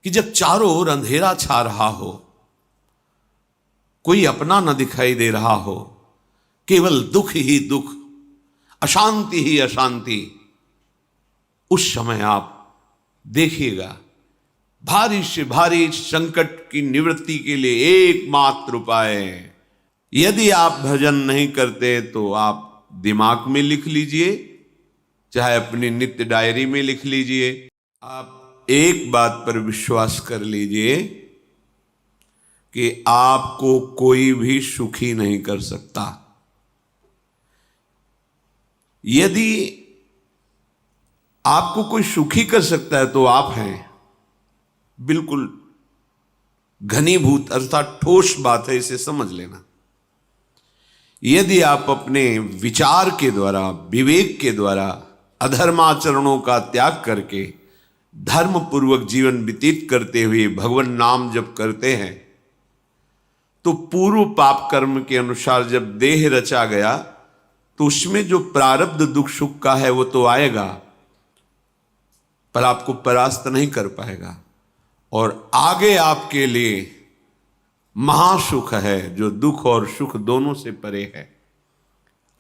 कि जब चारों ओर अंधेरा छा रहा हो, कोई अपना न दिखाई दे रहा हो, केवल दुख ही दुख, अशांति ही अशांति, उस समय आप देखिएगा भारी से भारी संकट की निवृत्ति के लिए एकमात्र उपाय है। यदि आप भजन नहीं करते तो आप दिमाग में लिख लीजिए, चाहे अपनी नित्य डायरी में लिख लीजिए। आप एक बात पर विश्वास कर लीजिए कि आपको कोई भी सुखी नहीं कर सकता। यदि आपको कोई सुखी कर सकता है तो आप हैं। बिल्कुल घनीभूत अर्थात ठोस बात है, इसे समझ लेना। यदि आप अपने विचार के द्वारा, विवेक के द्वारा अधर्माचरणों का त्याग करके धर्म पूर्वक जीवन व्यतीत करते हुए भगवान नाम जप करते हैं, तो पूर्व पाप कर्म के अनुसार जब देह रचा गया तो उसमें जो प्रारब्ध दुख सुख का है वो तो आएगा, पर आपको परास्त नहीं कर पाएगा। और आगे आपके लिए महासुख है जो दुख और सुख दोनों से परे है।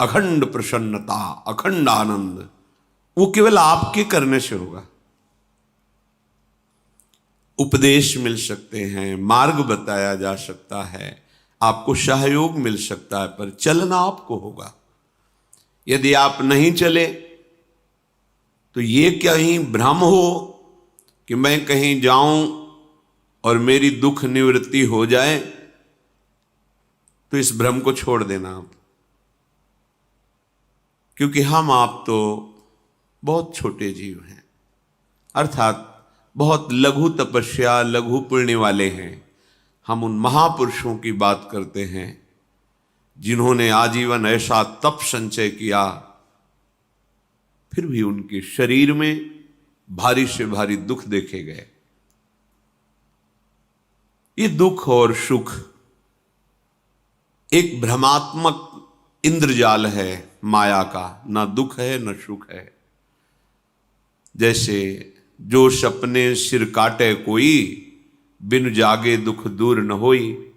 अखंड प्रसन्नता, अखंड आनंद, वो केवल आपके करने से होगा। उपदेश मिल सकते हैं, मार्ग बताया जा सकता है, आपको सहयोग मिल सकता है, पर चलना आपको होगा। यदि आप नहीं चले तो ये कहीं भ्रम हो कि मैं कहीं जाऊं और मेरी दुख निवृत्ति हो जाए, तो इस भ्रम को छोड़ देना आप। क्योंकि हम आप तो बहुत छोटे जीव हैं, अर्थात बहुत लघु तपस्या, लघु पुण्य वाले हैं। हम उन महापुरुषों की बात करते हैं जिन्होंने आजीवन ऐसा तप संचय किया, फिर भी उनके शरीर में भारी से भारी दुख देखे गए। ये दुख और सुख एक भ्रमात्मक इंद्रजाल है माया का, ना दुख है न सुख है। जैसे जो सपने सिर काटे कोई, बिन जागे दुख दूर न होई।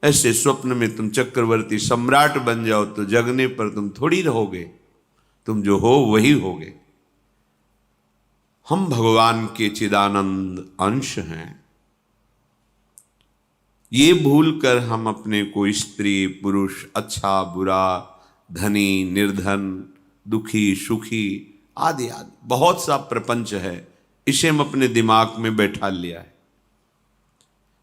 ऐसे स्वप्न में तुम चक्रवर्ती सम्राट बन जाओ तो जगने पर तुम थोड़ी रहोगे, तुम जो हो वही होगे। हम भगवान के चिदानंद अंश हैं। ये भूल कर हम अपने को स्त्री पुरुष, अच्छा बुरा, धनी निर्धन, दुखी सुखी आदि आदि बहुत सा प्रपंच है, इसे हम अपने दिमाग में बैठा लिया है।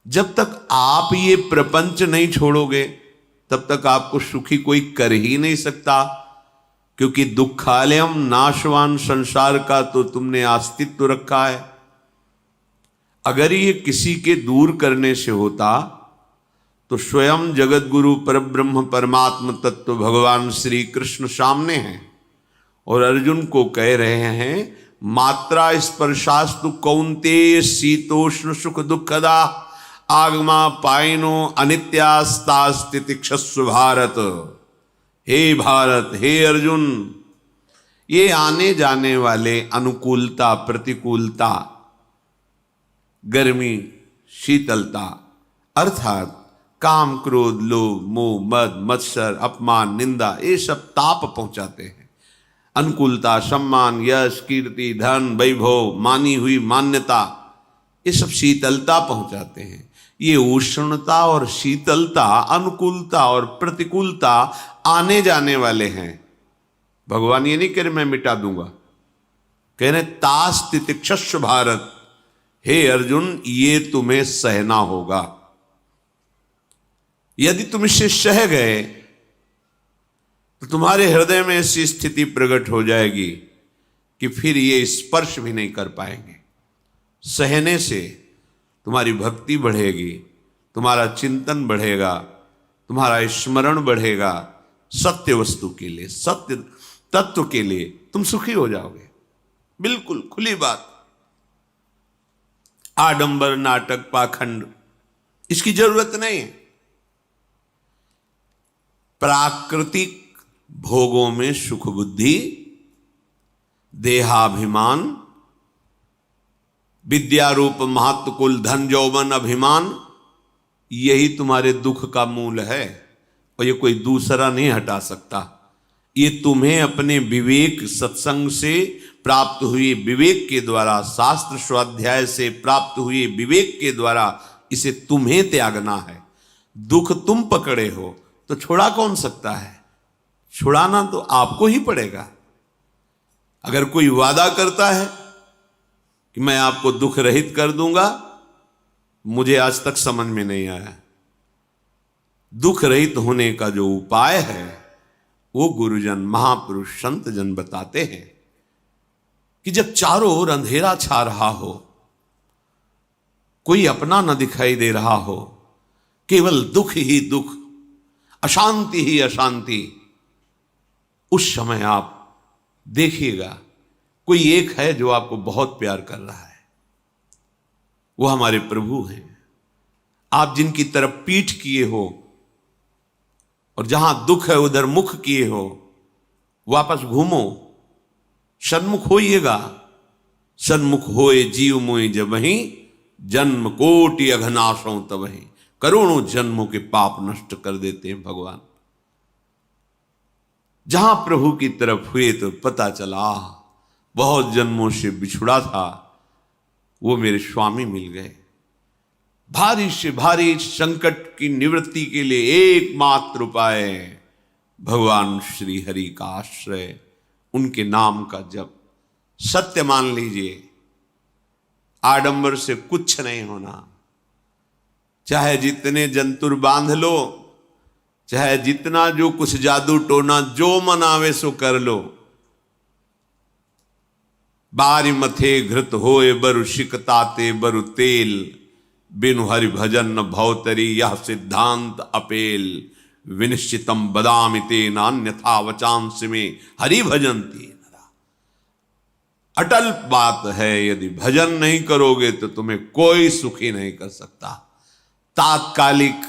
जब तक आप ये प्रपंच नहीं छोड़ोगे तब तक आपको सुखी कोई कर ही नहीं सकता, क्योंकि दुखालयम नाशवान संसार का तो तुमने अस्तित्व रखा है। अगर ये किसी के दूर करने से होता तो स्वयं जगत गुरु परब्रह्म परमात्म तत्व भगवान श्री कृष्ण सामने हैं और अर्जुन को कह रहे हैं, मात्रा स्पर्शास्तु कौन्तेय शीतोष्ण सुख दुखदा आगमा पायनो अनित्यास्तास्तितिक्षस्व भारत। हे भारत, हे अर्जुन, ये आने जाने वाले अनुकूलता प्रतिकूलता, गर्मी शीतलता, अर्थात काम क्रोध लोभ मोह मद मत्सर अपमान निंदा, ये सब ताप पहुंचाते हैं। अनुकूलता सम्मान यश कीर्ति धन वैभव मानी हुई मान्यता, ये सब शीतलता पहुंचाते हैं। ये उष्णता और शीतलता, अनुकूलता और प्रतिकूलता आने जाने वाले हैं। भगवान ये नहीं कह रहे मैं मिटा दूंगा, कह रहे तास तितिक्षस्व भारत। हे अर्जुन, ये तुम्हें सहना होगा। यदि तुम इसे सह गए तो तुम्हारे हृदय में ऐसी स्थिति प्रकट हो जाएगी कि फिर ये स्पर्श भी नहीं कर पाएंगे। सहने से तुम्हारी भक्ति बढ़ेगी, तुम्हारा चिंतन बढ़ेगा, तुम्हारा स्मरण बढ़ेगा, सत्य वस्तु के लिए, सत्य तत्व के लिए तुम सुखी हो जाओगे। बिल्कुल खुली बात। आडंबर नाटक पाखंड इसकी जरूरत नहीं है। प्राकृतिक भोगों में सुख बुद्धि, देहाभिमान, विद्या रूप महत्व कुल धन यौवन अभिमान, यही तुम्हारे दुख का मूल है और ये कोई दूसरा नहीं हटा सकता। ये तुम्हें अपने विवेक सत्संग से प्राप्त हुए विवेक के द्वारा, शास्त्र स्वाध्याय से प्राप्त हुए विवेक के द्वारा इसे तुम्हें त्यागना है। दुख तुम पकड़े हो तो छुड़ा कौन सकता है? छुड़ाना तो आपको ही पड़ेगा। अगर कोई वादा करता है कि मैं आपको दुख रहित कर दूंगा, मुझे आज तक समझ में नहीं आया। दुख रहित होने का जो उपाय है वो गुरुजन, महापुरुष, संत जन बताते हैं कि जब चारों ओर अंधेरा छा रहा हो, कोई अपना न दिखाई दे रहा हो, केवल दुख ही दुख, अशांति ही अशांति, उस समय आप देखिएगा कोई एक है जो आपको बहुत प्यार कर रहा है। वो हमारे प्रभु हैं। आप जिनकी तरफ पीठ किए हो और जहां दुख है उधर मुख किए हो, वापस घूमो, सन्मुख होइएगा। सन्मुख होए जीव मोहि जबहि, जन्म कोटि अघनाशों तबहि। करोड़ों जन्मों के पाप नष्ट कर देते हैं भगवान। जहां प्रभु की तरफ हुए तो पता चला बहुत जन्मों से बिछुड़ा था, वो मेरे स्वामी मिल गए। भारी से भारी संकट की निवृत्ति के लिए एकमात्र उपाय भगवान श्री हरि का आश्रय, उनके नाम का जप। सत्य मान लीजिए, आडंबर से कुछ नहीं होना। चाहे जितने जंतुर बांध लो, चाहे जितना जो कुछ जादू टोना जो मन आवे सो कर लो, बारी मथे घृत होए बरु शिकताते बरु तेल, बिनु हरि भजन न भवतरी यह सिद्धांत अपेल। विनिश्चितम बदामि तेन अन्यथा वचांस में हरि भजन्ति नरा। अटल बात है, यदि भजन नहीं करोगे तो तुम्हें कोई सुखी नहीं कर सकता। तात्कालिक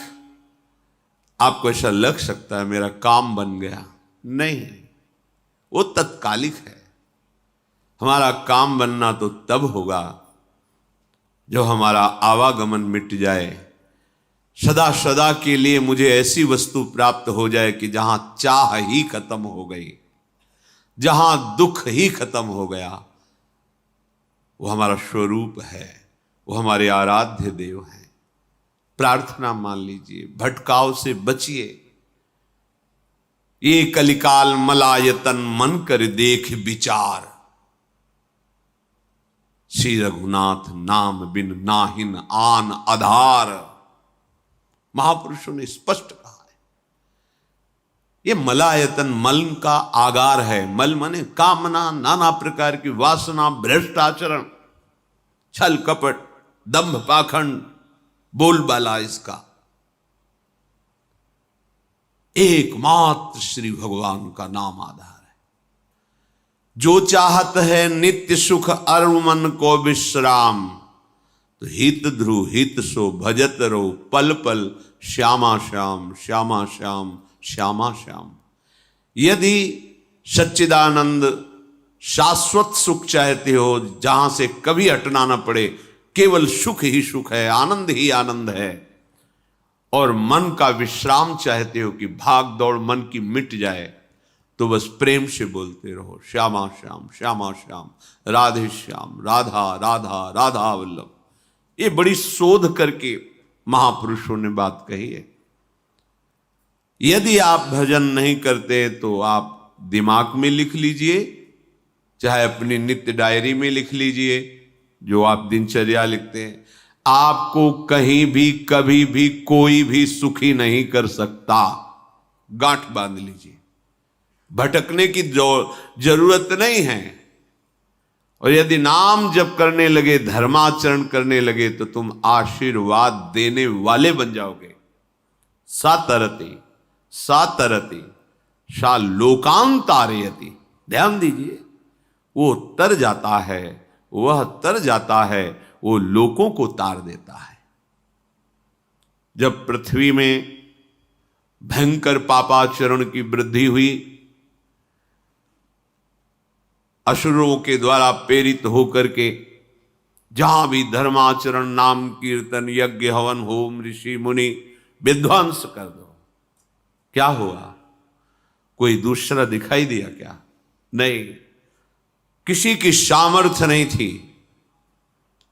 आपको ऐसा लग सकता है मेरा काम बन गया, नहीं, वो तत्कालिक है। हमारा काम बनना तो तब होगा जब हमारा आवागमन मिट जाए, सदा सदा के लिए मुझे ऐसी वस्तु प्राप्त हो जाए कि जहां चाह ही खत्म हो गई, जहां दुख ही खत्म हो गया। वो हमारा स्वरूप है, वो हमारे आराध्य देव हैं। प्रार्थना मान लीजिए, भटकाव से बचिए। ये कलिकाल मलायतन मन कर देख विचार, श्री रघुनाथ नाम बिन नाहिन आन आधार। महापुरुषों ने स्पष्ट कहा है। ये मलायतन मल का आगार है। मल माने कामना, नाना प्रकार की वासना, भ्रष्ट आचरण, छल कपट, दंभ पाखंड, बोलबाला, इसका एकमात्र श्री भगवान का नाम आधार है। जो चाहत है नित्य सुख अरु मन को विश्राम, तो हित ध्रुव हित सो भजत रहो पल पल श्यामा श्याम श्यामा श्याम श्यामा श्याम। यदि सच्चिदानंद शाश्वत सुख चाहते हो, जहां से कभी हटना ना पड़े, केवल सुख ही सुख है, आनंद ही आनंद है, और मन का विश्राम चाहते हो कि भाग दौड़ मन की मिट जाए, तो बस प्रेम से बोलते रहो श्यामा श्याम श्यामा श्याम, राधे श्याम, राधा राधा राधा वल्लभ। ये बड़ी शोध करके महापुरुषों ने बात कही है। यदि आप भजन नहीं करते तो आप दिमाग में लिख लीजिए, चाहे अपनी नित्य डायरी में लिख लीजिए, जो आप दिनचर्या लिखते हैं। आपको कहीं भी कभी भी कोई भी सुखी नहीं कर सकता। गांठ बांध लीजिए, भटकने की जरूरत नहीं है। और यदि नाम जप करने लगे, धर्माचरण करने लगे, तो तुम आशीर्वाद देने वाले बन जाओगे। सातरति सातरति सा लोकांतारयति। ध्यान दीजिए, वो तर जाता है, वह तर जाता है, वो लोकों को तार देता है। जब पृथ्वी में भयंकर पापाचरण की वृद्धि हुई, असुरों के द्वारा प्रेरित होकर के जहां भी धर्माचरण, नाम कीर्तन, यज्ञ, हवन, होम, ऋषि मुनि विध्वंस कर दो, क्या हुआ? कोई दूसरा दिखाई दिया क्या? नहीं, किसी की सामर्थ्य नहीं थी।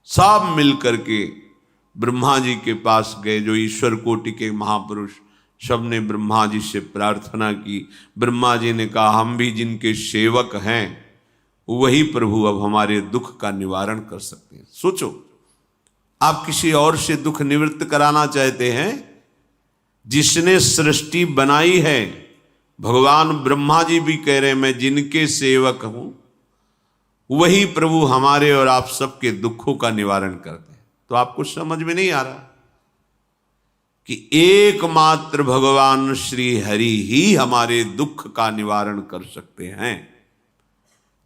सब मिलकर के ब्रह्मा जी के पास गए, जो ईश्वर कोटि के महापुरुष, सबने ब्रह्मा जी से प्रार्थना की। ब्रह्मा जी ने कहा, हम भी जिनके सेवक हैं वही प्रभु अब हमारे दुख का निवारण कर सकते हैं। सोचो, आप किसी और से दुख निवृत्त कराना चाहते हैं? जिसने सृष्टि बनाई है, भगवान ब्रह्मा जी भी कह रहे हैं मैं जिनके सेवक हूं वही प्रभु हमारे और आप सबके दुखों का निवारण करते हैं। तो आपको समझ में नहीं आ रहा कि एकमात्र भगवान श्री हरि ही हमारे दुख का निवारण कर सकते हैं।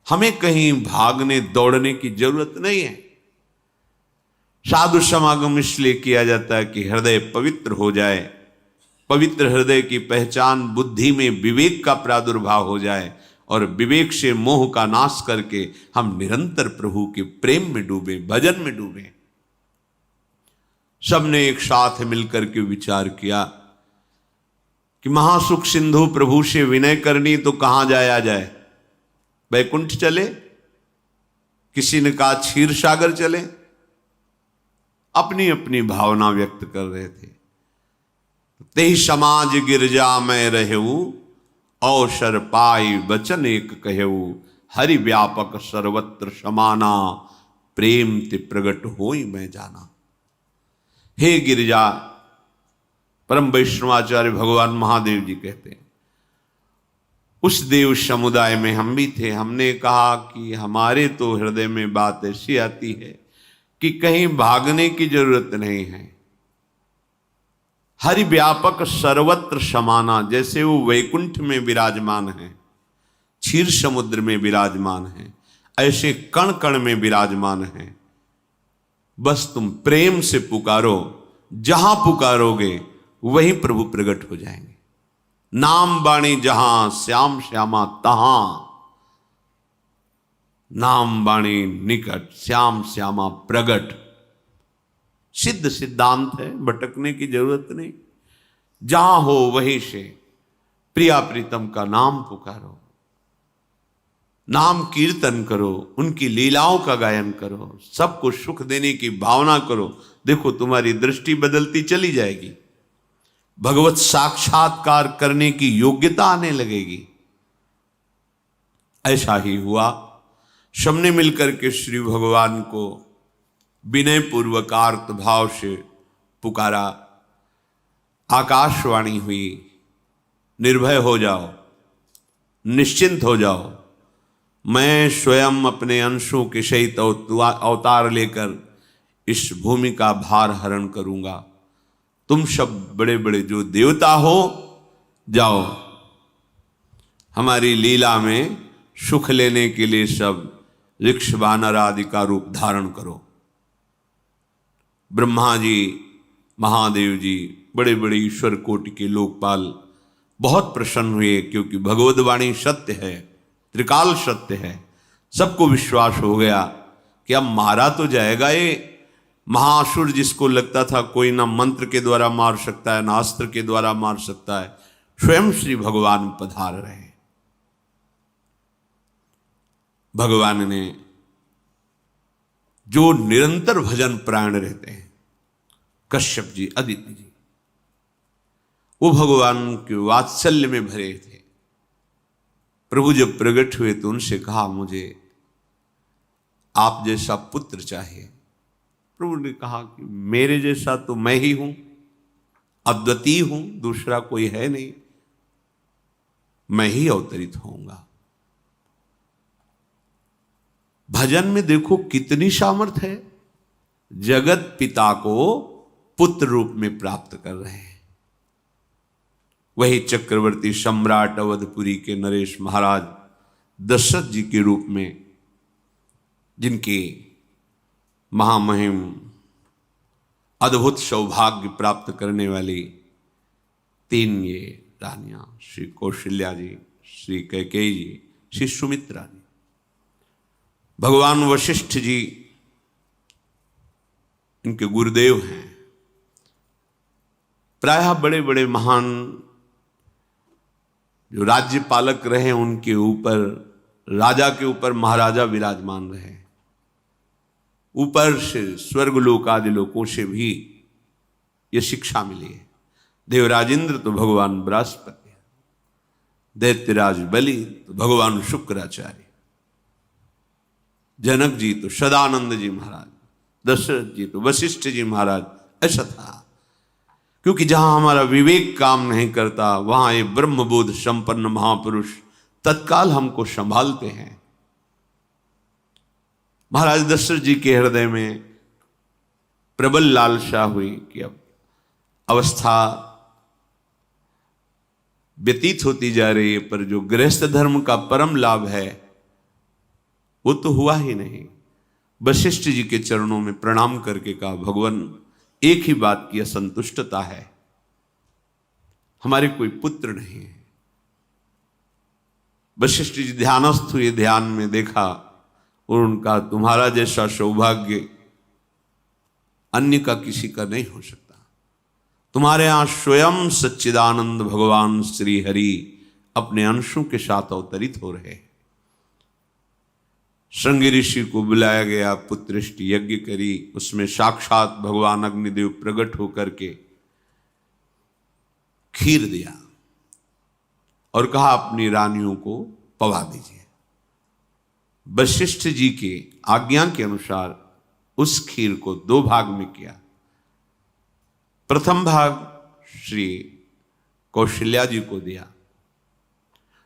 हमें कहीं भागने दौड़ने की जरूरत नहीं है। साधु समागम इसलिए किया जाता है कि हृदय पवित्र हो जाए, पवित्र हृदय की पहचान बुद्धि में विवेक का प्रादुर्भाव हो जाए, और विवेक से मोह का नाश करके हम निरंतर प्रभु के प्रेम में डूबे, भजन में डूबे। सबने एक साथ मिलकर के विचार किया कि महासुख सिंधु प्रभु से विनय करनी तो कहां जाया जाए? वैकुंठ चले, किसी ने कहा क्षीर सागर चले। अपनी अपनी भावना व्यक्त कर रहे थे। तेहि समाज गिरजा में रहेऊ, अवसर पाई वचन एक कहेऊ, हरि व्यापक सर्वत्र समाना, प्रेम ते प्रगट होई मैं जाना। हे गिरिजा, परम वैष्णवाचार्य भगवान महादेव जी कहते हैं, उस देव समुदाय में हम भी थे। हमने कहा कि हमारे तो हृदय में बात ऐसी आती है कि कहीं भागने की जरूरत नहीं है। हरि व्यापक सर्वत्र समाना, जैसे वो वैकुंठ में विराजमान है, क्षीर समुद्र में विराजमान है, ऐसे कण कण में विराजमान है। बस तुम प्रेम से पुकारो, जहां पुकारोगे वहीं प्रभु प्रकट हो जाएंगे। नाम बाणी जहां श्याम श्यामा तहां, नाम बाणी निकट श्याम श्यामा प्रगट। सिद्ध सिद्धांत है, भटकने की जरूरत नहीं। जहां हो वहीं से प्रिया प्रीतम का नाम पुकारो, नाम कीर्तन करो, उनकी लीलाओं का गायन करो, सबको सुख देने की भावना करो। देखो तुम्हारी दृष्टि बदलती चली जाएगी, भगवत साक्षात्कार करने की योग्यता आने लगेगी। ऐसा ही हुआ। सबने मिलकर के श्री भगवान को विनय पूर्वक आर्त भाव से पुकारा। आकाशवाणी हुई, निर्भय हो जाओ, निश्चिंत हो जाओ, मैं स्वयं अपने अंशों के सहित अवतार लेकर इस भूमि का भार हरण करूंगा। तुम सब बड़े बड़े जो देवता हो, जाओ हमारी लीला में सुख लेने के लिए सब ऋक्ष वानर आदि का रूप धारण करो। ब्रह्मा जी, महादेव जी, बड़े बड़े ईश्वर कोटि के लोकपाल बहुत प्रसन्न हुए, क्योंकि भगवद्वाणी सत्य है, त्रिकाल सत्य है। सबको विश्वास हो गया कि अब मारा तो जाएगा ये महासुर, जिसको लगता था कोई ना मंत्र के द्वारा मार सकता है, ना अस्त्र के द्वारा मार सकता है। स्वयं श्री भगवान पधार रहे। भगवान ने जो निरंतर भजन प्राण रहते हैं, कश्यप जी, अदिति जी, वो भगवान के वात्सल्य में भरे थे। प्रभु जब प्रकट हुए तो उनसे कहा, मुझे आप जैसा पुत्र चाहिए। प्रभु ने कहा कि मेरे जैसा तो मैं ही हूं, अद्वितीय हूं, दूसरा कोई है नहीं, मैं ही अवतरित होऊंगा। भजन में देखो कितनी सामर्थ्य है। जगत पिता को पुत्र रूप में प्राप्त कर रहे हैं। वही चक्रवर्ती सम्राट अवधपुरी के नरेश महाराज दशरथ जी के रूप में, जिनके महामहिम अद्भुत सौभाग्य प्राप्त करने वाली 3 ये रानियां, श्री कौशल्या जी, श्री कैकेयी जी, श्री सुमित्रा जी। भगवान वशिष्ठ जी इनके गुरुदेव हैं। प्रायः बड़े बड़े महान जो राज्य पालक रहे उनके ऊपर, राजा के ऊपर महाराजा विराजमान रहे। ऊपर से स्वर्गलोक आदि लोकों से भी ये शिक्षा मिली है। देवराजेंद्र तो भगवान बृहस्पति, दैत्यराज बलि तो भगवान शुक्राचार्य, जनक जी तो सदानंद जी महाराज, दशरथ जी तो वशिष्ठ जी महाराज। ऐसा था, क्योंकि जहां हमारा विवेक काम नहीं करता वहां ये ब्रह्मबोध संपन्न महापुरुष तत्काल हमको संभालते हैं। महाराज दशरथ जी के हृदय में प्रबल लालसा हुई कि अब अवस्था व्यतीत होती जा रही है, पर जो गृहस्थ धर्म का परम लाभ है वो तो हुआ ही नहीं। वशिष्ठ जी के चरणों में प्रणाम करके कहा, भगवान एक ही बात की असंतुष्टता है, हमारे कोई पुत्र नहीं है। वशिष्ठ जी ध्यानस्थ हुए, ध्यान में देखा और उनका, तुम्हारा जैसा सौभाग्य अन्य का किसी का नहीं हो सकता। तुम्हारे यहां स्वयं सच्चिदानंद भगवान श्री हरि अपने अंशों के साथ अवतरित हो रहे हैं। श्रृंगी ऋषि को बुलाया गया, पुत्रेष्टि यज्ञ करी, उसमें साक्षात भगवान अग्निदेव प्रकट होकर के खीर दिया और कहा अपनी रानियों को पवा दीजिए। वशिष्ठ जी के आज्ञा के अनुसार उस खीर को 2 भाग में किया। प्रथम भाग श्री कौशल्या जी को दिया,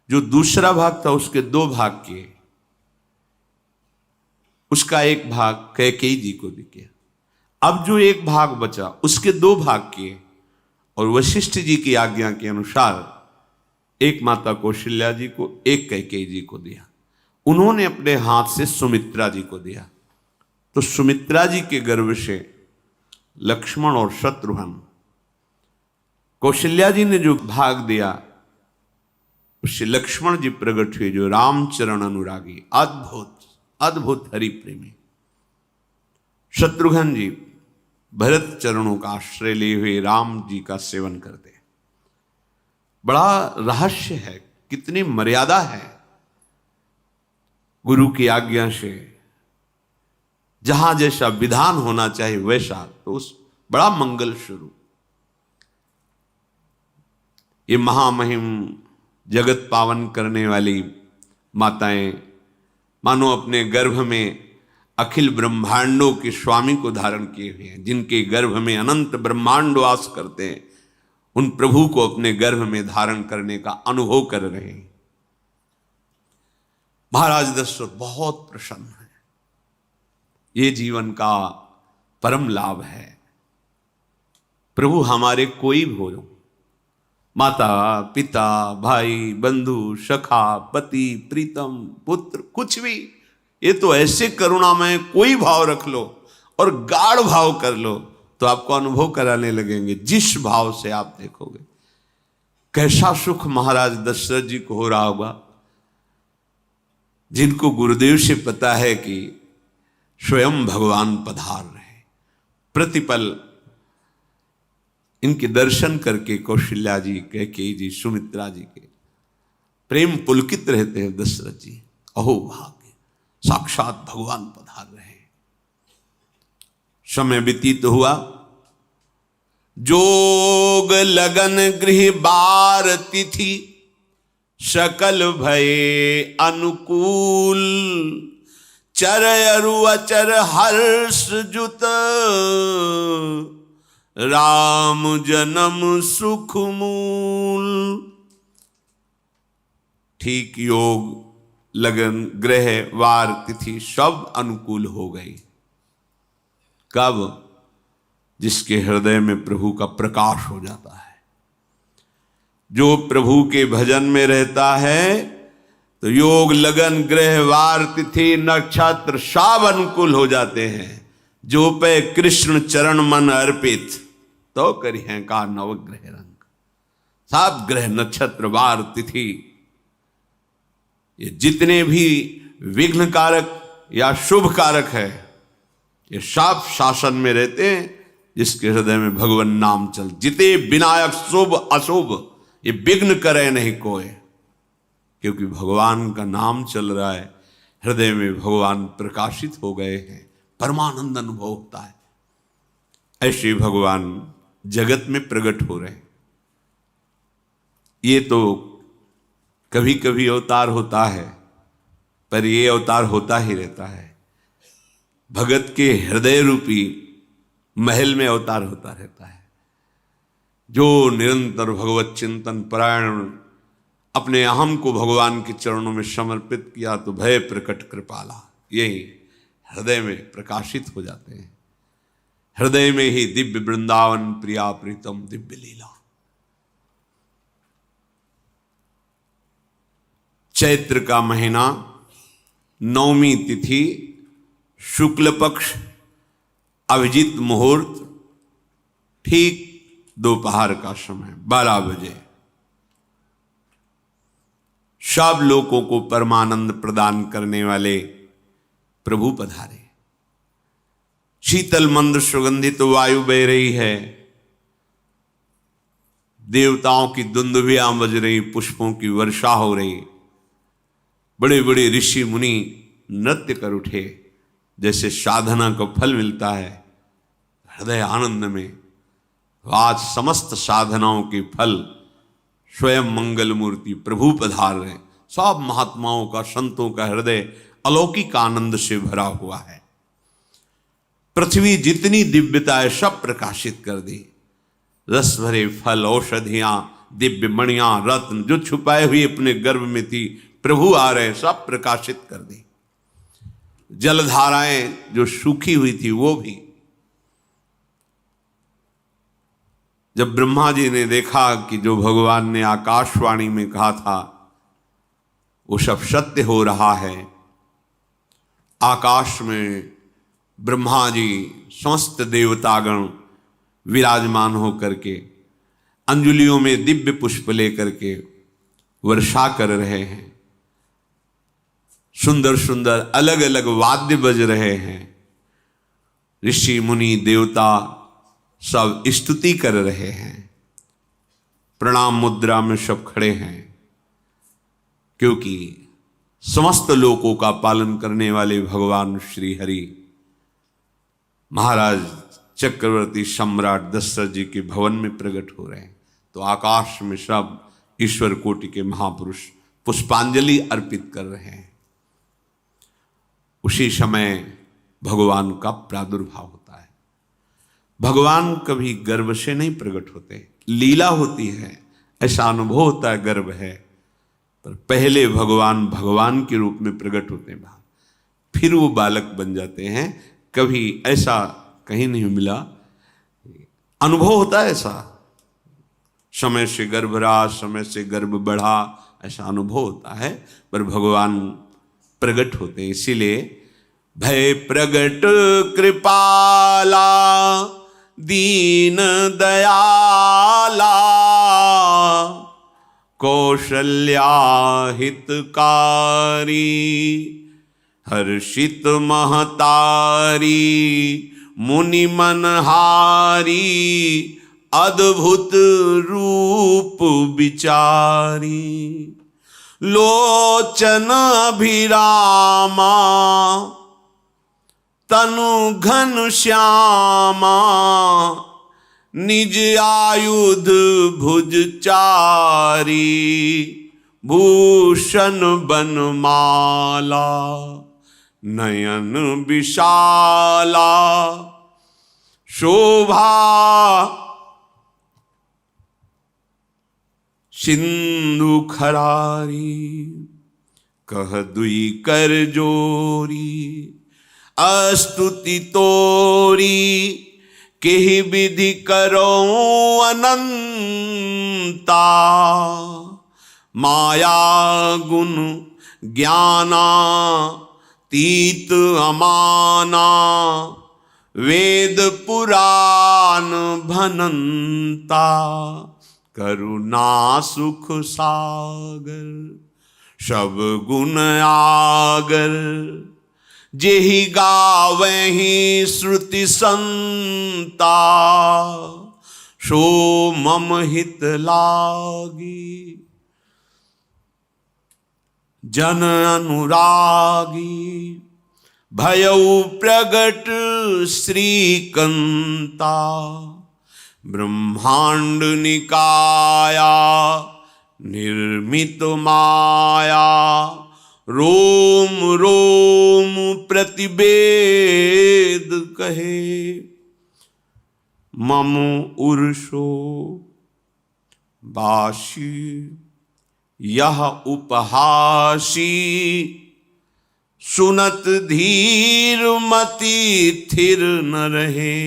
जो दूसरा भाग था उसके 2 भाग किए, उसका 1 भाग कैकेयी जी को दिया। अब जो 1 भाग बचा उसके 2 भाग किए और वशिष्ठ जी की आज्ञा के अनुसार 1 माता कौशल्या जी को, 1 कैकेयी जी को दिया। उन्होंने अपने हाथ से सुमित्रा जी को दिया, तो सुमित्रा जी के गर्भ से लक्ष्मण और शत्रुघ्न, कौशल्या जी ने जो भाग दिया उससे लक्ष्मण जी प्रकट हुए, जो रामचरण अनुरागी, अद्भुत अद्भुत हरि प्रेमी। शत्रुघ्न जी भरत चरणों का आश्रय लिए हुए राम जी का सेवन करते हैं। बड़ा रहस्य है, कितनी मर्यादा है गुरु की आज्ञा से। जहां जैसा विधान होना चाहिए वैसा, तो उस बड़ा मंगल शुरू। ये महामहिम जगत पावन करने वाली माताएं मानो अपने गर्भ में अखिल ब्रह्मांडों के स्वामी को धारण किए हुए हैं, जिनके गर्भ में अनंत ब्रह्मांड वास करते हैं, उन प्रभु को अपने गर्भ में धारण करने का अनुभव कर रहे हैं। महाराज दशरथ बहुत प्रसन्न है। ये जीवन का परम लाभ है। प्रभु हमारे कोई भी हो, माता पिता भाई बंधु सखा पति प्रीतम पुत्र, कुछ भी, ये तो ऐसे करुणामय कोई भाव रख लो और गाढ़ भाव कर लो तो आपको अनुभव कराने लगेंगे। जिस भाव से आप देखोगे कैसा सुख महाराज दशरथ जी को हो रहा होगा, जिनको गुरुदेव से पता है कि स्वयं भगवान पधार रहे। प्रतिपल इनके दर्शन करके कौशल्या जी, कैकेयी जी, सुमित्रा जी के प्रेम पुलकित रहते हैं। दशरथ जी, अहो भाग्य, साक्षात भगवान पधार रहे हैं। समय व्यतीत हुआ, जोग लगन गृह बार तिथि, सकल भये अनुकूल, चर अरु अचर हर्ष जुत, राम जन्म सुख मूल। ठीक योग लगन ग्रह वार तिथि सब अनुकूल हो गई। कब? जिसके हृदय में प्रभु का प्रकाश हो जाता है। जो प्रभु के भजन में रहता है तो योग लगन ग्रह वार तिथि नक्षत्र सब अनुकूल हो जाते हैं। जो पे कृष्ण चरण मन अर्पित, तो करी है का नवग्रह रंग। सात ग्रह नक्षत्र वार तिथि, ये जितने भी विघ्न कारक या शुभ कारक है, ये सब शासन में रहते हैं जिसके हृदय में भगवान नाम चल। जिते विनायक शुभ अशुभ ये विघ्न करे नहीं कोई, क्योंकि भगवान का नाम चल रहा है, हृदय में भगवान प्रकाशित हो गए हैं, परमानंद अनुभव होता है। ऐसे भगवान जगत में प्रकट हो रहे हैं। ये तो कभी कभी अवतार होता है, पर ये अवतार होता ही रहता है। भगत के हृदय रूपी महल में अवतार होता रहता है। जो निरंतर भगवत चिंतन परायण अपने अहम को भगवान के चरणों में समर्पित किया तो भय प्रकट कृपाला, यही हृदय में प्रकाशित हो जाते हैं। हृदय में ही दिव्य वृंदावन प्रिया प्रीतम दिव्य लीला। चैत्र का महीना, नवमी तिथि, शुक्ल पक्ष, अभिजीत मुहूर्त, ठीक दोपहर का समय 12 बजे सब लोगों को परमानंद प्रदान करने वाले प्रभु पधारे। शीतल मंद सुगंधित वायु बह रही है, देवताओं की दुंदुभियां बज रही, पुष्पों की वर्षा हो रही, बड़े बड़े ऋषि मुनि नृत्य कर उठे। जैसे साधना को फल मिलता है हृदय आनंद में, आज समस्त साधनाओं के फल स्वयं मंगल मूर्ति प्रभु पधार रहे। सब महात्माओं का, संतों का हृदय अलौकिक आनंद से भरा हुआ है। पृथ्वी जितनी दिव्यता है सब प्रकाशित कर दी। रस भरे फल, औषधियां, दिव्य मणियां, रत्न जो छुपाए हुए अपने गर्भ में थी, प्रभु आ रहे, सब प्रकाशित कर दी। जलधाराएं जो सूखी हुई थी वो भी। जब ब्रह्मा जी ने देखा कि जो भगवान ने आकाशवाणी में कहा था वो सब सत्य हो रहा है, आकाश में ब्रह्मा जी समस्त देवतागण विराजमान होकर के अंजलियों में दिव्य पुष्प लेकर के वर्षा कर रहे हैं, सुंदर सुंदर अलग अलग वाद्य बज रहे हैं, ऋषि मुनि देवता सब स्तुति कर रहे हैं, प्रणाम मुद्रा में सब खड़े हैं, क्योंकि समस्त लोकों का पालन करने वाले भगवान श्री हरि महाराज चक्रवर्ती सम्राट दशरथ जी के भवन में प्रकट हो रहे हैं। तो आकाश में सब ईश्वर कोटि के महापुरुष पुष्पांजलि अर्पित कर रहे हैं। उसी समय भगवान का प्रादुर्भाव होता है। भगवान कभी गर्भ से नहीं प्रकट होते, लीला होती है, ऐसा अनुभव होता है गर्भ है, पर पहले भगवान भगवान के रूप में प्रकट होते हैं, फिर वो बालक बन जाते हैं। कभी ऐसा कहीं नहीं मिला, अनुभव होता है ऐसा, समय से गर्भ रहा, समय से गर्भ बढ़ा, ऐसा अनुभव होता है, पर भगवान प्रकट होते हैं। इसीलिए भय प्रगट कृपाला दीन दयाला कौशल्या हितकारी हर्षित महतारी मुनि मनहारी अद्भुत रूप विचारी लोचन अभिरामा तनु घन श्यामा निज आयुध भुज चारी भूषण बनमाला नयन विशाला शोभा सिंधु खरारी कह दुई कर जोरी अस्तुति तोरी केहि विधि करो अनंता माया गुण ज्ञाना तीत अमाना वेद पुराण भनंता करुणा सुख सागर सब गुण आगर जेहि गावहि श्रुति संता, सो मम हित लागी। जन अनुरागी भयउ प्रगट श्रीकंता, ब्रह्मांड निकाया निर्मित माया, रोम रोम प्रतिवेद कहे, मम उर्षो बाशी यह उपहासी, सुनत धीर मति थिर न रहे।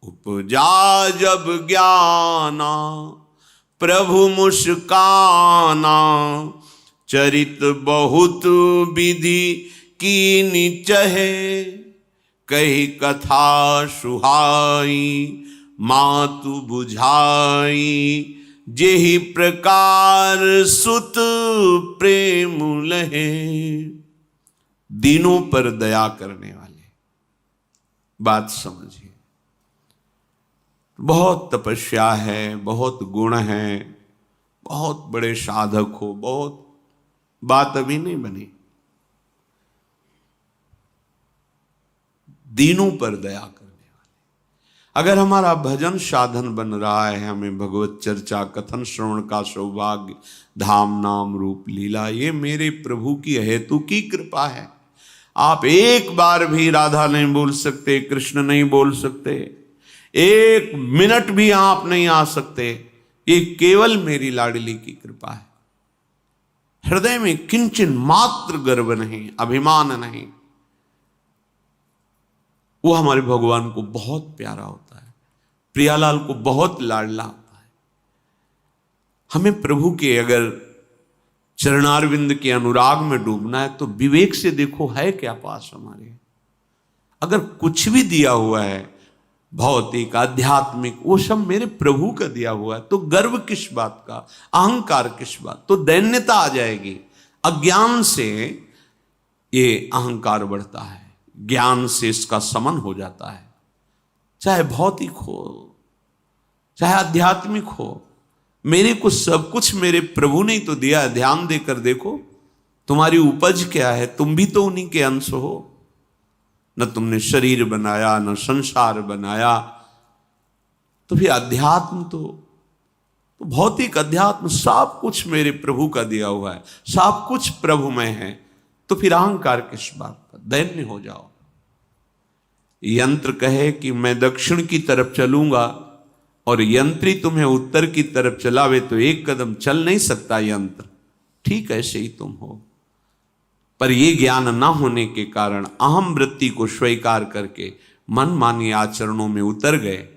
उपजा जब ज्ञाना प्रभु मुस्काना, चरित बहुत विधि कीनि चहे, कही कथा सुहाई मातु बुझाई, जेहि प्रकार सुत प्रेम लहे। दीनों पर दया करने वाले, बात समझिए। बहुत तपस्या है, बहुत गुण है, बहुत बड़े साधक हो, बहुत बात अभी नहीं बनी। दीनों पर दया करने वाले। अगर हमारा भजन साधन बन रहा है, हमें भगवत चर्चा कथन श्रवण का सौभाग्य, धाम नाम रूप लीला, ये मेरे प्रभु की हेतु की कृपा है। आप एक बार भी राधा नहीं बोल सकते, कृष्ण नहीं बोल सकते, एक मिनट भी आप नहीं आ सकते, ये केवल मेरी लाडली की कृपा है। हृदय में किंचन मात्र गर्व नहीं, अभिमान नहीं। वो हमारे भगवान को बहुत प्यारा होता है, प्रियालाल को बहुत लाडला होता है। हमें प्रभु के अगर चरणारविंद के अनुराग में डूबना है तो विवेक से देखो है क्या पास हमारे। अगर कुछ भी दिया हुआ है भौतिक आध्यात्मिक, वो सब मेरे प्रभु का दिया हुआ है, तो गर्व किस बात का, अहंकार किस बात, तो दैन्यता आ जाएगी। अज्ञान से ये अहंकार बढ़ता है, ज्ञान से इसका समन हो जाता है। चाहे भौतिक हो चाहे आध्यात्मिक हो, मेरे को सब कुछ मेरे प्रभु ने तो दिया है। ध्यान देकर देखो तुम्हारी उपज क्या है, तुम भी तो उन्हीं के अंश हो। न तुमने शरीर बनाया, न संसार बनाया, तो फिर अध्यात्म तो भौतिक अध्यात्म सब कुछ मेरे प्रभु का दिया हुआ है, सब कुछ प्रभु में है, तो फिर अहंकार किस बात का, दैन्य हो जाओ। यंत्र कहे कि मैं दक्षिण की तरफ चलूंगा और यंत्री तुम्हें उत्तर की तरफ चलावे तो एक कदम चल नहीं सकता यंत्र, ठीक ऐसे ही तुम हो। पर यह ज्ञान न होने के कारण अहम वृत्ति को स्वीकार करके मनमानी आचरणों में उतर गए।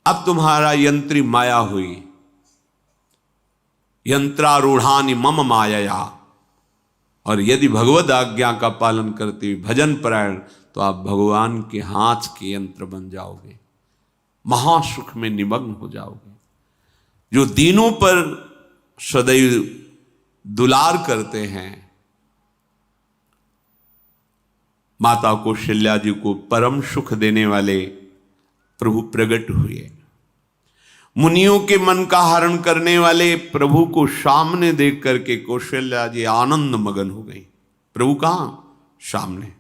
अब तुम्हारा यंत्री माया हुई, यंत्रारूढ़ानि मम मायया। और यदि भगवद आज्ञा का पालन करते हुए भजन परायण, तो आप भगवान के हाथ के यंत्र बन जाओगे, महासुख में निमग्न हो जाओगे। जो दीनों पर सदैव दुलार करते हैं, माता कौशल्या जी को परम सुख देने वाले प्रभु प्रकट हुए। मुनियों के मन का हरण करने वाले प्रभु को सामने देख करके कौशल्या जी आनंद मगन हो गई। प्रभु कहां? सामने।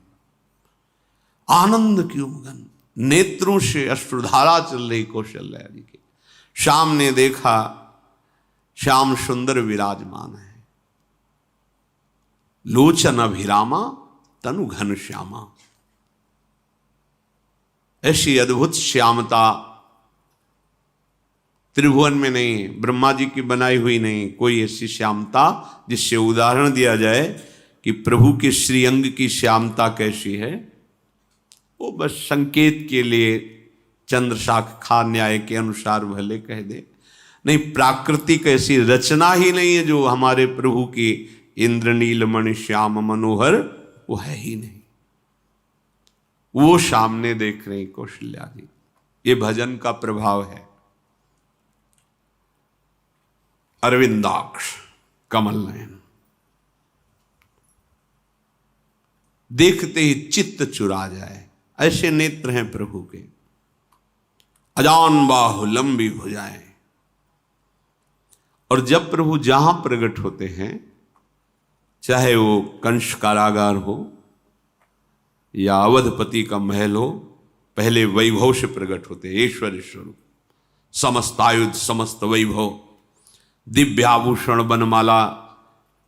आनंद क्यों मगन? नेत्रों से अश्रुधारा चल रही कौशल्या जी के। सामने देखा श्याम सुंदर विराजमान है, लोचन अभिरामा तनु घन श्यामा। ऐसी अद्भुत श्यामता त्रिभुवन में नहीं, ब्रह्मा जी की बनाई हुई नहीं कोई ऐसी श्यामता जिससे उदाहरण दिया जाए कि प्रभु के श्रीअंग की श्यामता कैसी है। वो बस संकेत के लिए चंद्र शाखा न्याय के अनुसार भले कह दे, नहीं प्राकृतिक ऐसी रचना ही नहीं है जो हमारे प्रभु की इंद्रनील मणि श्याम मनोहर, वो है ही नहीं। वो सामने देख रहे कौशल्या जी। ये भजन का प्रभाव है। अरविंदाक्ष, कमल नयन। देखते ही चित्त चुरा जाए, ऐसे नेत्र हैं प्रभु के। अजान बाहु लंबी भुजाएं। और जब प्रभु जहां प्रकट होते हैं, चाहे वो कंस कारागार हो या अवधपति का महल हो, पहले वैभव से प्रकट होते हैं। ऐश्वर्य स्वरूप, समस्त आयुध, समस्त वैभव, दिव्याभूषण, बनमाला,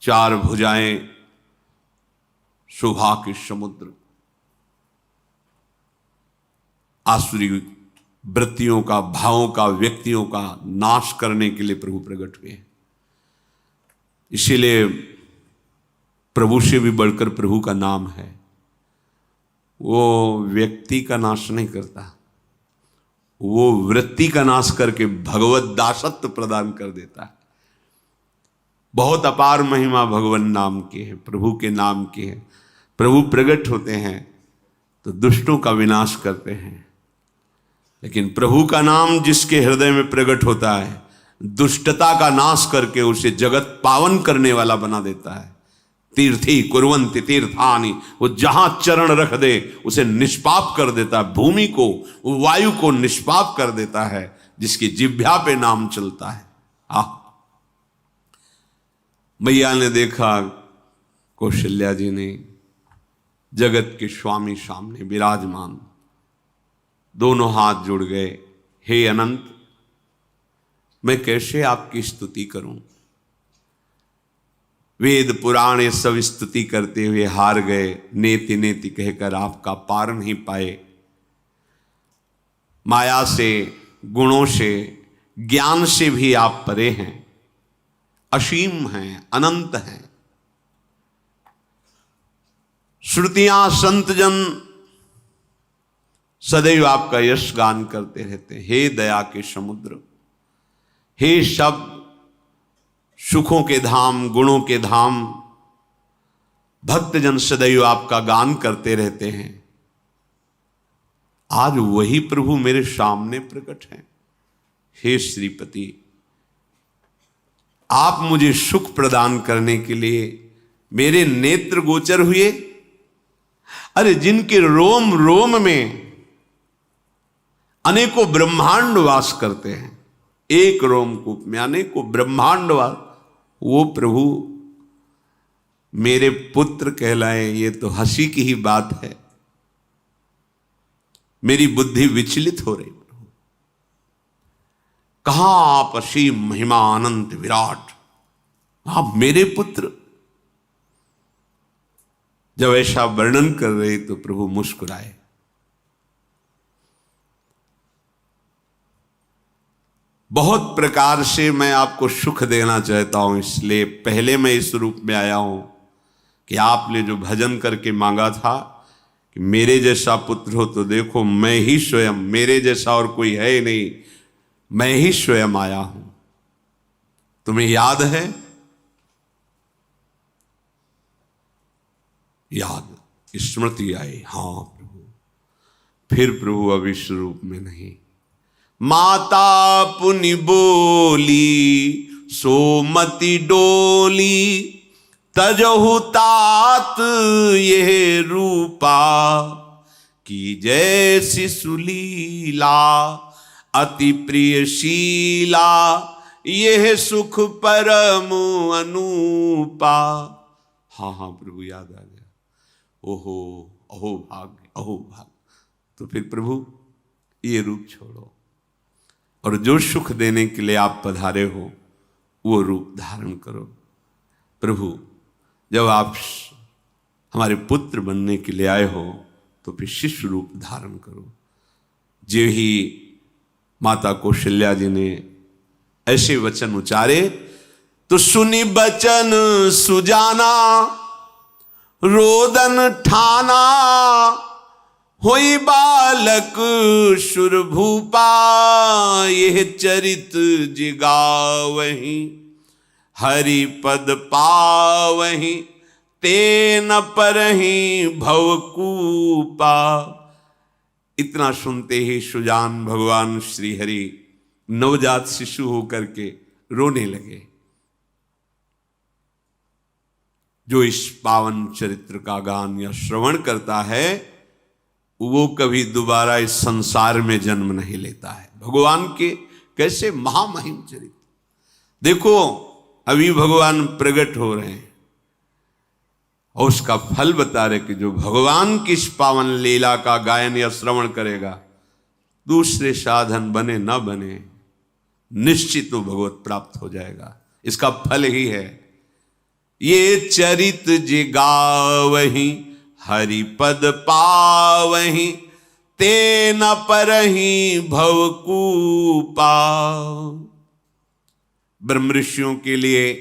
4 भुजाएं, शोभा के समुद्र, आसुरी वृत्तियों का, भावों का, व्यक्तियों का नाश करने के लिए प्रभु प्रकट हुए हैं। इसीलिए प्रभु से भी बढ़कर प्रभु का नाम है। वो व्यक्ति का नाश नहीं करता, वो वृत्ति का नाश करके भगवत दासत्व प्रदान कर देता है। बहुत अपार महिमा भगवान नाम की है, प्रभु के नाम की है। प्रभु प्रकट होते हैं तो दुष्टों का विनाश करते हैं, लेकिन प्रभु का नाम जिसके हृदय में प्रकट होता है, दुष्टता का नाश करके उसे जगत पावन करने वाला बना देता है। तीर्थी कुर्वन्ति तीर्थानि, वो जहां चरण रख दे उसे निष्पाप कर देता है। भूमि को, वायु को निष्पाप कर देता है, जिसकी जिह्वा पे नाम चलता है। मैया ने देखा, कौशल्या जी ने, जगत के स्वामी सामने विराजमान, दोनों हाथ जुड़ गए। हे अनंत, मैं कैसे आपकी स्तुति करूं? वेद पुराण ये सब स्तुति करते हुए हार गए। नेति नेति कहकर आपका पार नहीं पाए। माया से, गुणों से, ज्ञान से भी आप परे हैं, असीम हैं, अनंत हैं। श्रुतियां, संतजन सदैव आपका यश गान करते रहते हैं। हे दया के समुद्र, हे शब्द, सुखों के धाम, गुणों के धाम, भक्तजन सदैव आपका गान करते रहते हैं। आज वही प्रभु मेरे सामने प्रकट हैं। हे श्रीपति, आप मुझे सुख प्रदान करने के लिए मेरे नेत्र गोचर हुए। अरे जिनके रोम रोम में अनेकों ब्रह्मांड वास करते हैं, एक रोमकूप में अनेकों ब्रह्मांड वास, वो प्रभु मेरे पुत्र कहलाए, ये तो हंसी की ही बात है। मेरी बुद्धि विचलित हो रही। प्रभु कहां आप असीम महिमा अनंत विराट, आप मेरे पुत्र। जब ऐसा वर्णन कर रहे तो प्रभु मुस्कुराए। बहुत प्रकार से मैं आपको सुख देना चाहता हूं, इसलिए पहले मैं इस रूप में आया हूं कि आपने जो भजन करके मांगा था कि मेरे जैसा पुत्र हो, तो देखो मैं ही स्वयं, मेरे जैसा और कोई है ही नहीं, मैं ही स्वयं आया हूं। तुम्हें याद है? याद, स्मृति आई। हाँ प्रभु। फिर प्रभु अब इस रूप में नहीं। माता पुनि बोली सोमति डोली, तजहु तात ये रूपा, की जैसी सुलीला अति प्रियशीला, यह सुख परम अनूपा। हाँ हाँ प्रभु, याद आ गया। ओहो, अहो भाग्य, अहो भाग्य। तो फिर प्रभु ये रूप छोड़ो, और जो सुख देने के लिए आप पधारे हो वो रूप धारण करो। प्रभु जब आप हमारे पुत्र बनने के लिए आए हो तो फिर शिष्य रूप धारण करो। जो ही माता कौशल्या जी ने ऐसे वचन उचारे तो सुनी बचन सुजाना, रोदन ठाना, होई बालक सुरभूपा, यह चरित जिगावहीं, हरि पद पावहीं, तेन परहीं भवकूपा। इतना सुनते ही सुजान भगवान श्री हरि नवजात शिशु होकर के रोने लगे। जो इस पावन चरित्र का गान या श्रवण करता है वो कभी दोबारा इस संसार में जन्म नहीं लेता है। भगवान के कैसे महामहिम चरित्र, देखो अभी भगवान प्रकट हो रहे हैं और उसका फल बता रहे कि जो भगवान की इस पावन लीला का गायन या श्रवण करेगा, दूसरे साधन बने ना बने, निश्चित वो भगवत प्राप्त हो जाएगा। इसका फल ही है ये चरित जे गावहीं हरि पद पावहीं, ते न परहीं भवकूपा। ब्रह्म ऋषियों के लिए,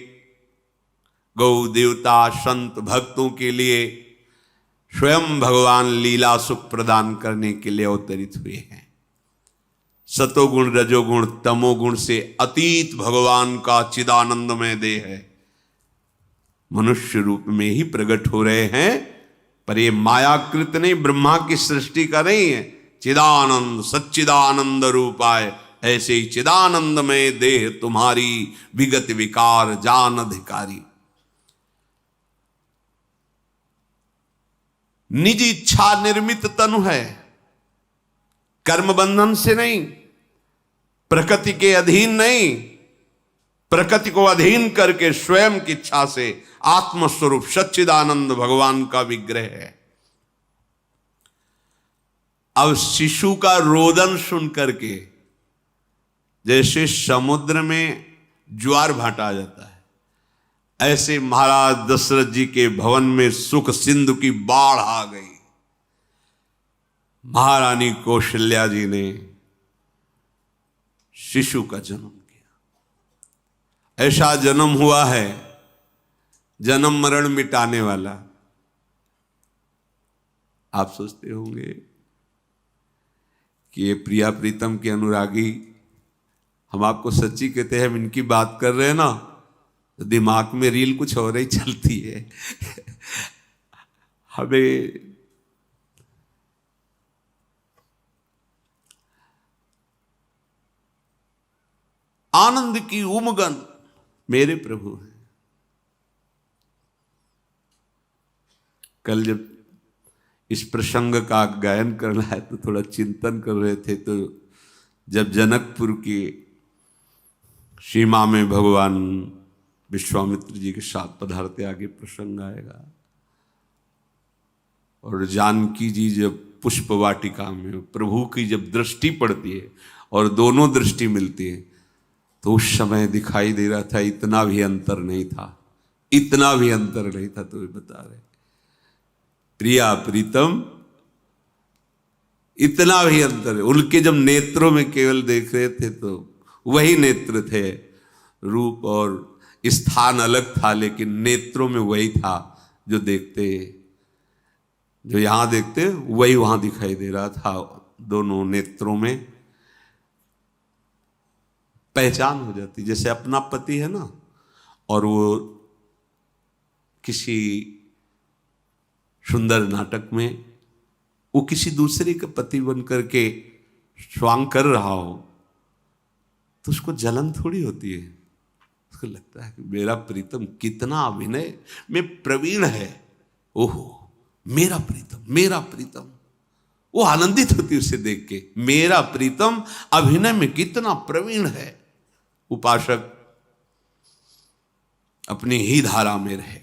गौ देवता संत भक्तों के लिए स्वयं भगवान लीला सुख प्रदान करने के लिए अवतरित हुए हैं। सतोगुण रजोगुण तमोगुण से अतीत भगवान का चिदानंदमय देह है, मनुष्य रूप में ही प्रकट हो रहे हैं। पर ये मायाकृत नहीं, ब्रह्मा की सृष्टि का नहीं है। चिदानंद सच्चिदानंद रूपाय, ऐसे ही चिदानंदमय देह तुम्हारी विगत विकार जान अधिकारी। निज इच्छा निर्मित तनु है, कर्म बंधन से नहीं, प्रकृति के अधीन नहीं, प्रकृति को अधीन करके स्वयं की इच्छा से आत्मस्वरूप सच्चिदानंद भगवान का विग्रह है। अब शिशु का रोदन सुन करके जैसे समुद्र में ज्वार भाटा जाता है, ऐसे महाराज दशरथ जी के भवन में सुख सिंधु की बाढ़ आ गई। महारानी कौशल्या जी ने शिशु का जन्म किया। ऐसा जन्म हुआ है जन्म मरण मिटाने वाला। आप सोचते होंगे कि ये प्रिया प्रीतम के अनुरागी, हम आपको सच्ची कहते हैं, हम इनकी बात कर रहे हैं ना तो दिमाग में रील कुछ और ही चलती है। हमें आनंद की उमगन मेरे प्रभु हैं। कल जब इस प्रसंग का गायन करना है तो थोड़ा चिंतन कर रहे थे, तो जब जनकपुर की सीमा में भगवान विश्वामित्र जी के साथ पधारते, आगे प्रसंग आएगा, और जानकी जी जब पुष्प वाटिका में प्रभु की जब दृष्टि पड़ती है और दोनों दृष्टि मिलती है, तो उस समय दिखाई दे रहा था इतना भी अंतर नहीं था, इतना भी अंतर नहीं था। तो ये बता रहे प्रिया प्रीतम, इतना भी अंतर है। उनके जब नेत्रों में केवल देख रहे थे तो वही नेत्र थे, रूप और स्थान अलग था, लेकिन नेत्रों में वही था। जो देखते, जो यहां देखते वही वहां दिखाई दे रहा था। दोनों नेत्रों में पहचान हो जाती, जैसे अपना पति है ना, और वो किसी सुंदर नाटक में वो किसी दूसरे का पति बन करके स्वांग कर रहा हो तो उसको जलन थोड़ी होती है, उसको लगता है कि मेरा प्रीतम कितना अभिनय में प्रवीण है, ओहो मेरा प्रीतम, मेरा प्रीतम। वो आनंदित होती उसे देख के, मेरा प्रीतम अभिनय में कितना प्रवीण है। उपासक अपनी ही धारा में रहे,